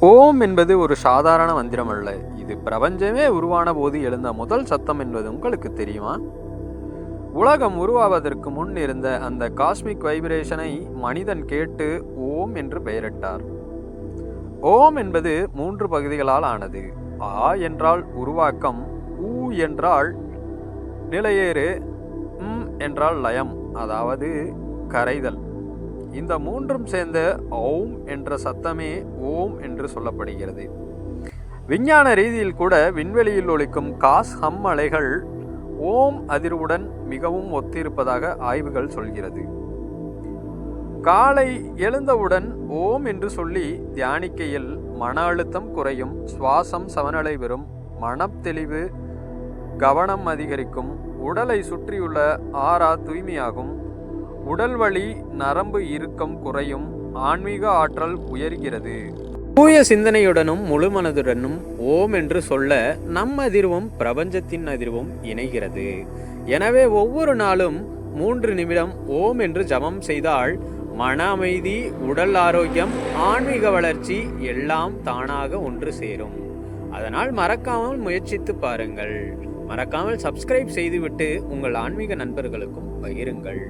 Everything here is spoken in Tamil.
ஓம் என்பது ஒரு சாதாரண மந்திரம் அல்ல. இது பிரபஞ்சமே உருவான போது எழுந்த முதல் சத்தம் என்பது உங்களுக்கு தெரியுமா? உலகம் உருவாவதற்கு முன் இருந்த அந்த காஸ்மிக் வைப்ரேஷனை மனிதன் கேட்டு ஓம் என்று பெயரிட்டார். ஓம் என்பது 3 பகுதிகளால் ஆனது. ஆ என்றால் உருவாக்கம், ஊ என்றால் நிலையேறு, என்றால் லயம், அதாவது கரைதல். இந்த 3ம் சேர்ந்த ஓம் என்ற சத்தமே ஓம் என்று சொல்லப்படுகிறது. விஞ்ஞான ரீதியில் கூட விண்வெளியில் ஒலிக்கும் காஸ் ஹம் அலைகள் ஓம் அதிர்வுடன் மிகவும் ஒத்திருப்பதாக ஆய்வுகள் சொல்கிறது. காலை எழுந்தவுடன் ஓம் என்று சொல்லி தியானிக்கையில் மன அழுத்தம் குறையும், சுவாசம் சமநிலை பெறும், மனம் தெளிவு, கவனம் அதிகரிக்கும், உடலை சுற்றியுள்ள ஆறா தூய்மையாகும், உடல் வலி நரம்பு இறுக்கம் குறையும், ஆன்மீக ஆற்றல் உயர்கிறது. தூய சிந்தனையுடனும் முழு மனதுடனும் ஓம் என்று சொல்ல நம் அதிர்வும் பிரபஞ்சத்தின் அதிர்வும் இணைகிறது. எனவே ஒவ்வொரு நாளும் 3 நிமிடம் ஓம் என்று ஜபம் செய்தால் மன அமைதி, உடல் ஆரோக்கியம், ஆன்மீக வளர்ச்சி எல்லாம் தானாக ஒன்று சேரும். அதனால் மறக்காமல் முயற்சித்து பாருங்கள். மறக்காமல் சப்ஸ்கிரைப் செய்துவிட்டு உங்கள் ஆன்மீக நண்பர்களுக்கும் பகிருங்கள்.